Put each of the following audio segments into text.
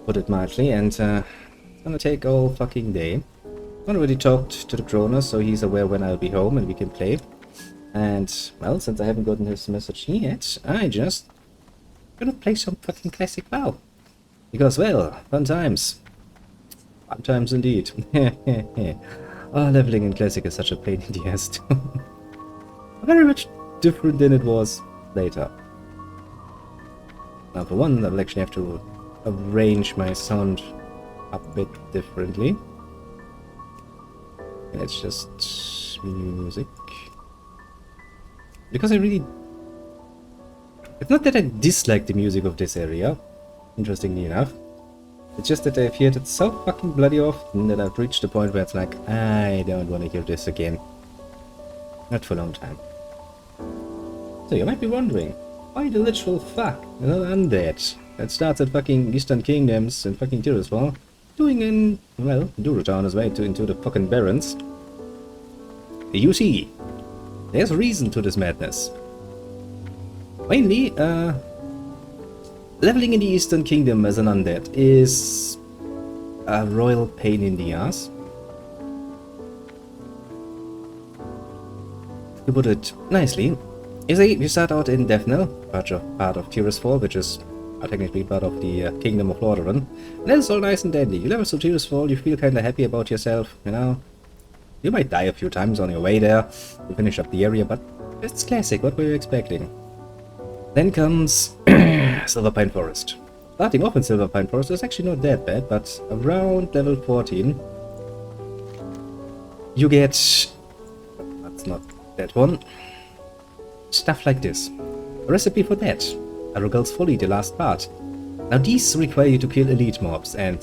put it mildly, and it's gonna take all fucking day. I already talked to the Cronus, so he's aware when I'll be home and we can play. And, well, since I haven't gotten his message yet, I just gonna play some fucking classic WoW. Because, well, fun times. Fun times indeed. Oh, leveling in classic is such a pain in the ass too. Very much different than it was later. Now, for one, I'll actually have to arrange my sound a bit differently. And it's just music. Because I really... It's not that I dislike the music of this area, interestingly enough. It's just that I've heard it so fucking bloody often that I've reached the point where it's like, I don't want to hear this again. Not for a long time. So you might be wondering, why the literal fuck another undead that starts at fucking Eastern Kingdoms and fucking Tirisfal, doing in, well, Durotown as well into the fucking Barrens? You see, there's a reason to this madness. Mainly, leveling in the Eastern Kingdom as an undead is a royal pain in the ass. To put it nicely, you see, you start out in Defnel, part of Tirisfal, which is technically part of the Kingdom of Lordaeron. And that's all nice and dandy. You level to Tirisfal, you feel kinda happy about yourself, you know. You might die a few times on your way there to finish up the area, but it's classic, what were you expecting? Then comes Silverpine Forest. Starting off in Silverpine Forest is actually not that bad, but around level 14 you get... that's not that one. Stuff like this. A recipe for that. Arrogal's Folly, the last part. Now these require you to kill elite mobs, and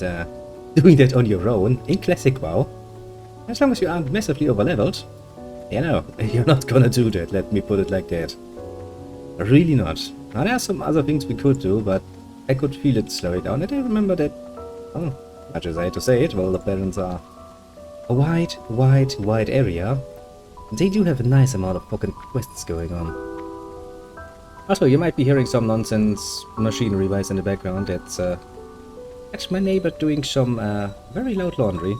doing that on your own, in Classic WoW, as long as you aren't massively overleveled, you know, you're not gonna do that, let me put it like that. Really not. Now there are some other things we could do, but I could feel it slowing down, and I remember that, oh, much as I hate to say it, well, the Barrens are a wide area. They do have a nice amount of fucking quests going on. Also, you might be hearing some nonsense machinery-wise in the background. That's my neighbor doing some very loud laundry.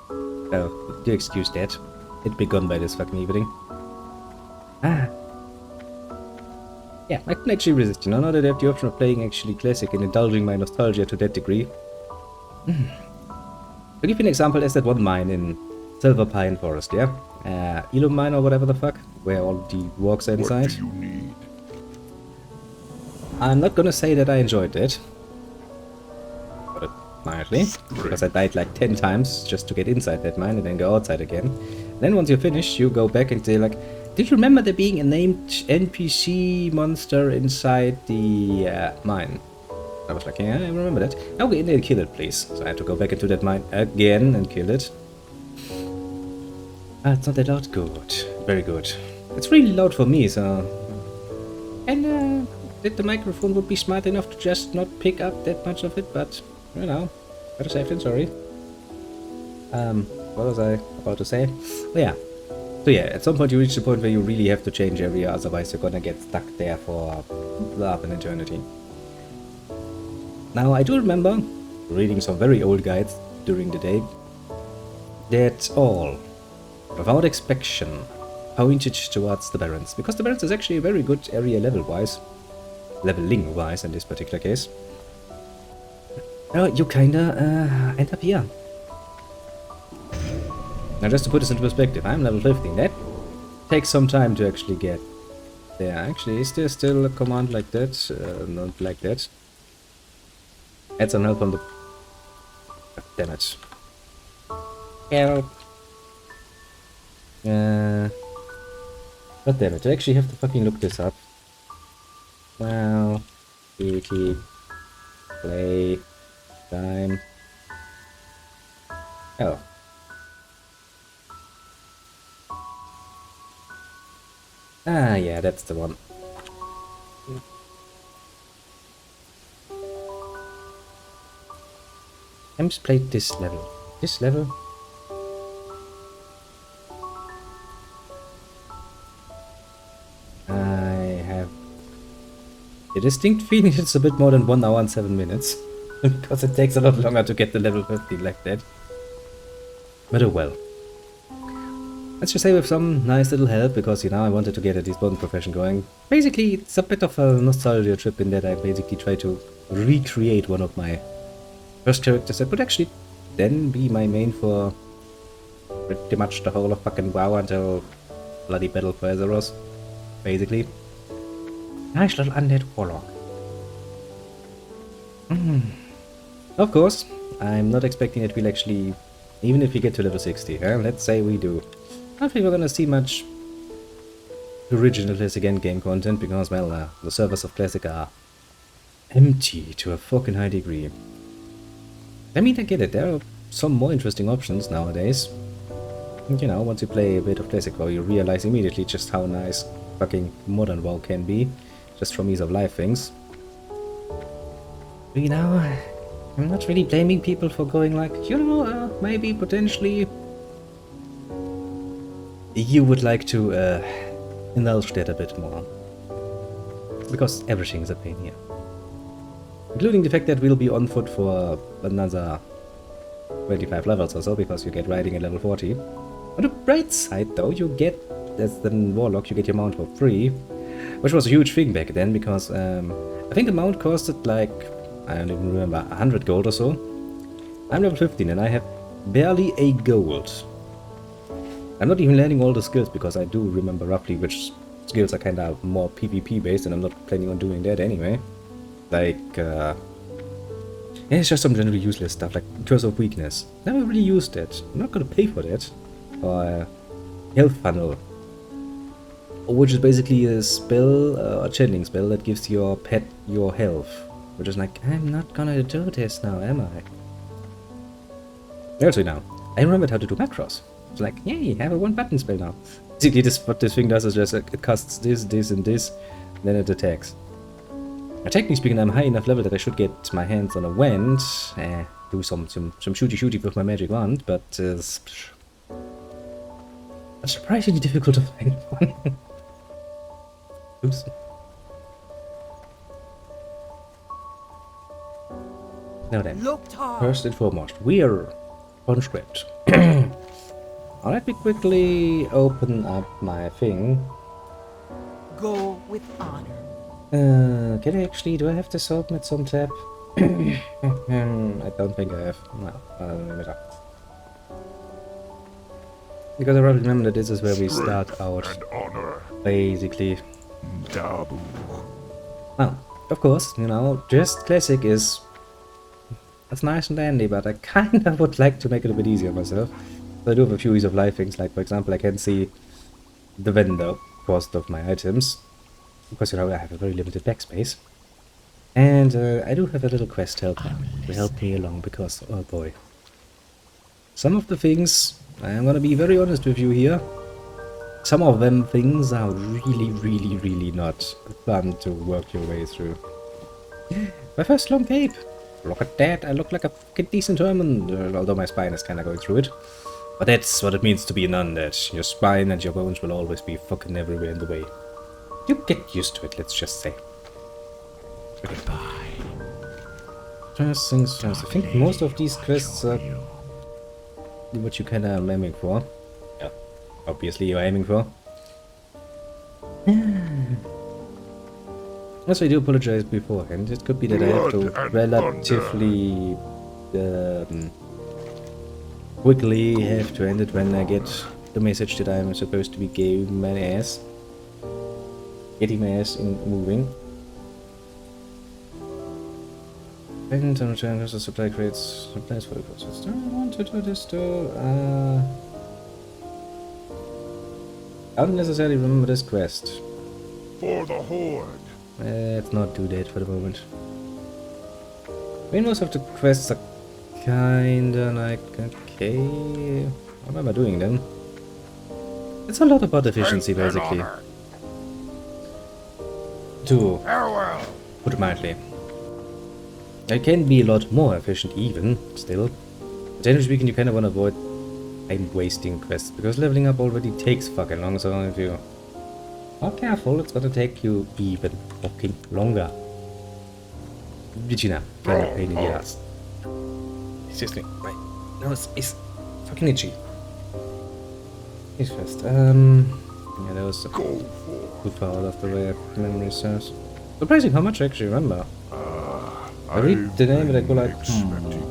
Oh, do excuse that. It'd be gone by this fucking evening. Ah. Yeah, I couldn't actually resist, you know, now that I have the option of playing actually classic and indulging my nostalgia to that degree. To give you an example, there's that one mine in Silverpine Forest, yeah? Ilum Mine or whatever the fuck, where all the walks are inside. What do you need? I'm not gonna say that I enjoyed it. Put it mildly, because I died like 10 times just to get inside that mine and then go outside again. Then once you're finished, you go back and say like, did you remember there being a named NPC monster inside the mine? I was like, yeah, I remember that. Now go in there and kill it, please. So I had to go back into that mine again and kill it. Ah, it's not that loud. Good. Very good. It's really loud for me, so... And, the microphone would be smart enough to just not pick up that much of it, but, you know, better safe than sorry. What was I about to say? Oh, yeah. So yeah, at some point you reach the point where you really have to change area, otherwise you're gonna get stuck there for love and eternity. Now, I do remember reading some very old guides during the day that all, without exception, pointed towards the Barrens, because the Barrens is actually a very good area level-wise, leveling-wise in this particular case. You kinda end up here. Now, just to put this into perspective, I'm level 15. That takes some time to actually get there. Actually, is there still a command like that? Not like that. Add some help on the... God damn it. Help. God damn it, I actually have to fucking look this up. Wow. Beauty. Play. Time. Oh. Ah, yeah, that's the one. I'm just played this level. This level? I have a distinct feeling it's a bit more than 1 hour and 7 minutes. because it takes a lot longer to get to level 50 like that. But oh well. Let's just say with some nice little help, because you know I wanted to get a Despawn profession going. Basically, it's a bit of a nostalgia trip in that I basically try to recreate one of my first characters that would actually then be my main for pretty much the whole of fucking WoW until bloody Battle for Azeroth, basically. Nice little undead warlock. Of course, I'm not expecting that we'll actually, even if we get to level 60, let's say we do. I don't think we're gonna see much original Classic endgame content, because, well, the servers of Classic are empty to a fucking high degree. I mean, I get it, there are some more interesting options nowadays. And, you know, once you play a bit of Classic WoW, you realize immediately just how nice fucking modern WoW can be, just from ease of life things. But, you know, I'm not really blaming people for going like, you know, maybe potentially you would like to indulge that a bit more. Because everything is a pain here. Including the fact that we'll be on foot for another 25 levels or so, because you get riding at level 40. On the bright side though, you get, as the Warlock, you get your mount for free. Which was a huge thing back then, because I think the mount costed like, I don't even remember, 100 gold or so. I'm level 15 and I have barely a gold. I'm not even learning all the skills, because I do remember roughly which skills are kind of more PvP based, and I'm not planning on doing that anyway. Like, yeah, it's just some generally useless stuff, like Curse of Weakness. Never really used it. I'm not gonna pay for that. Or Health Funnel, which is basically a spell, a channeling spell that gives your pet your health. Which is like, I'm not gonna do this now, am I? Actually now, I remembered how to do macros. It's like, yay, I have a one button spell now. Basically what this thing does is just it casts this, this and this, and then it attacks. Now, technically speaking, I'm high enough level that I should get my hands on a wand, do some shooty with my magic wand, but it's surprisingly difficult to find one. Oops. Now then, first and foremost, we're on script. Now let me quickly open up my thing. Go with honor. Can I actually, do I have this open at some tab? I don't think I have. No, because I probably remember that this is where we start out. Basically. Dabu. Well, of course, you know, just Classic is... That's nice and dandy, but I kinda would like to make it a bit easier myself. So I do have a few ease of life things, like for example I can see the vendor cost of my items. Because you know I have a very limited backspace. And I do have a little quest helper to help me along, because, oh boy. Some of the things, I'm gonna be very honest with you here, some of them things are really not fun to work your way through. My first long cape! Look at that, I look like a fucking decent German, although my spine is kinda going through it. But that's what it means to be an undead. Your spine and your bones will always be fucking everywhere in the way. You get used to it, let's just say. Goodbye. First things first, I think most of these quests are what you kinda am aiming for. Yeah, obviously you're aiming for. Also, I do apologize beforehand. It could be that I have to relatively quickly have to end it when I get the message that I'm supposed to be getting my ass in moving. And on return to the supply crates supplies for the process. Do I want to do this though? I don't necessarily remember this quest. For the Horde. Let's not do that for the moment. I mean, most of the quests are kinda like, okay, what am I doing then? It's a lot about efficiency, basically. To put it mildly. I can be a lot more efficient even, still. But generally speaking, you kinda wanna avoid time wasting quests, because leveling up already takes fucking long, so if you are careful, it's gonna take you even fucking longer. Regina, kind of pain in the ass. Seriously, my nose is fucking itchy. He's first. Yeah, that was Go for. too far out of the way, if memory serves. Surprising how much I actually remember. I read the name and I go like, expecting you.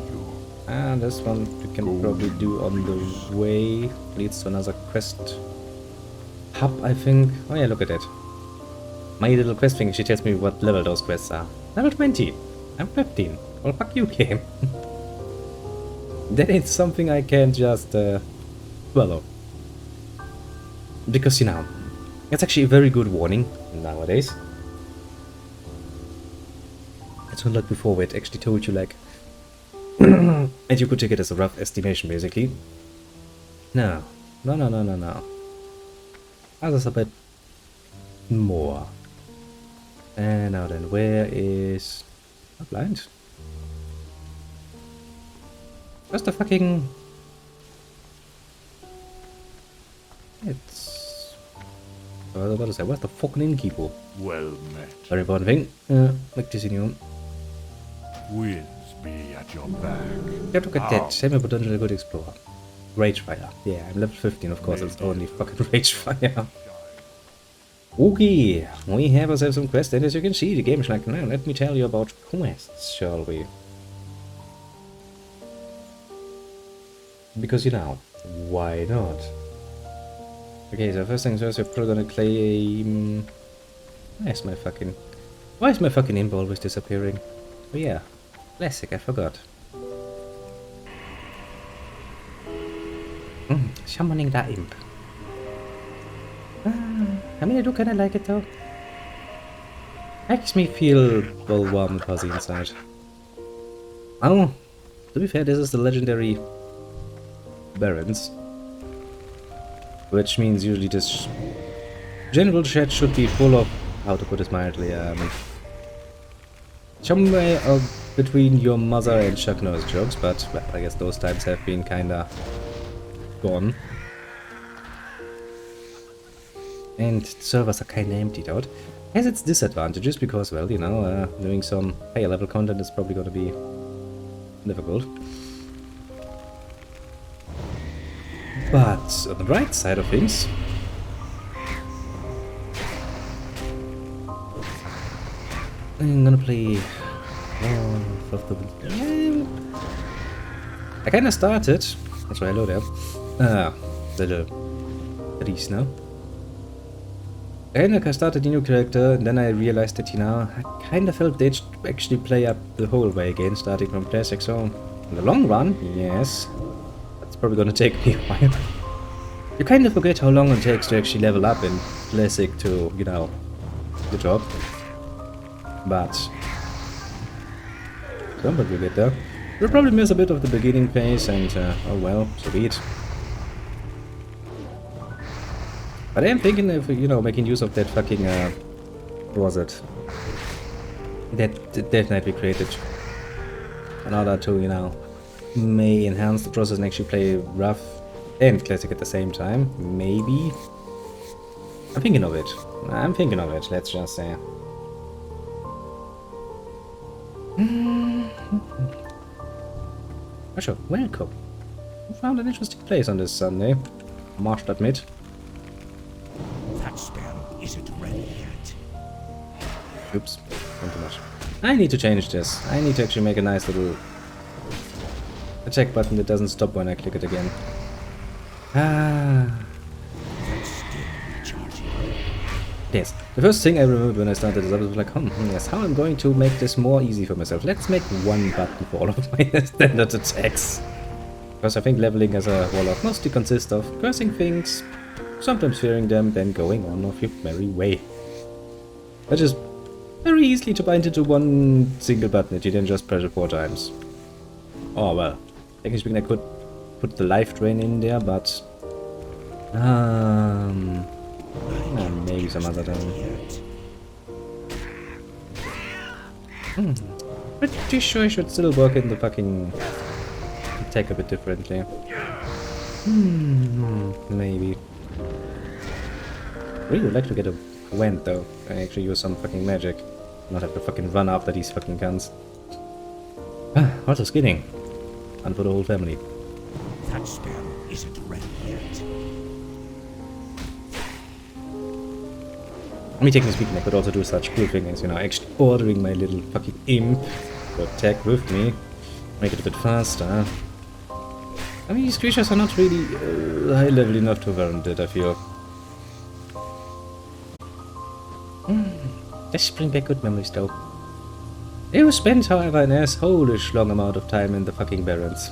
Ah, this one we can probably do on the way. Leads to another quest hub, I think. Oh yeah, look at it. My little quest thing, she tells me what level those quests are. Level 20. I'm 15. Well, fuck you, game. That ain't something I can just swallow. Because, you know, it's actually a very good warning nowadays. It's not like before where it actually told you, like, and you could take it as a rough estimation, basically. No. No, no, no, no, no. Others a bit more. And now then, where is... I'm blind. Where's the fucking... It's... I was about to say, where's the fucking innkeeper? Well met. Very important thing. Like this in you. Winds be at your back. Yeah, look at that. Semi-potential good explorer. Ragefire. Yeah, I'm level 15, of course. It's only fucking Ragefire. Okay, we have ourselves some quests, and as you can see, the game is like, now let me tell you about quests, shall we? Because, you know, why not? Okay, so first things first, we're probably gonna claim... Why is my fucking imp always disappearing? Oh yeah, classic, I forgot. Summoning that imp. I mean, I do kinda like it though. Makes me feel well warm and fuzzy inside. Oh, to be fair, this is the legendary Barons. Which means usually this general chat should be full of, how to put this mildly, somewhere between your mother and Chuck Norris jokes, but well, I guess those times have been kinda gone. And servers are kinda emptied out. Has its disadvantages because, well, you know, doing some higher level content is probably gonna be difficult. But on the bright side of things, I'm gonna play War of the Wind. I kinda started. That's why hello there. Little Reese now. I kinda started a new character, and then I realized that, you know, I kinda felt they should actually play up the whole way again, starting from classic. So, in the long run, yes, that's probably gonna take me a while. You kind of forget how long it takes to actually level up in classic to, you know, the job. But somebody will get there. You'll probably miss a bit of the beginning phase, and oh well, so be it. But I am thinking of, you know, making use of that fucking, what was it? That Death Knight we created. In order to, you know, may enhance the process and actually play rough and classic at the same time. Maybe. I'm thinking of it. Let's just say. Oh, sure, welcome. We found an interesting place on this Sunday, I must admit. That spell isn't ready yet. Oops, not too much. I need to change this. I need to actually make a nice little attack button that doesn't stop when I click it again. Ah. That's still recharging. Yes. The first thing I remembered when I started this up was like, yes, how I'm going to make this more easy for myself. Let's make one button for all of my standard attacks. Because I think leveling as a warlock mostly consists of cursing things, sometimes fearing them, then going on of your merry way. Which is very easily to bind into one single button that you then just press it 4 times. Oh well, technically speaking I could put the life drain in there, but maybe some other time. Pretty sure I should still work in the fucking attack a bit differently. Maybe. Really would like to get a Gwent though, and actually use some fucking magic. Not have to fucking run after these fucking guns. Also skidding. And for the whole family. That sparrow isn't ready yet. I mean, technically speaking, I could also do such cool things, you know, actually ordering my little fucking imp to attack with me. Make it a bit faster. I mean, these creatures are not really high level enough to warrant it, I feel. Just bring back good memories, though. You spent, however, an asshole-ish long amount of time in the fucking Barrens.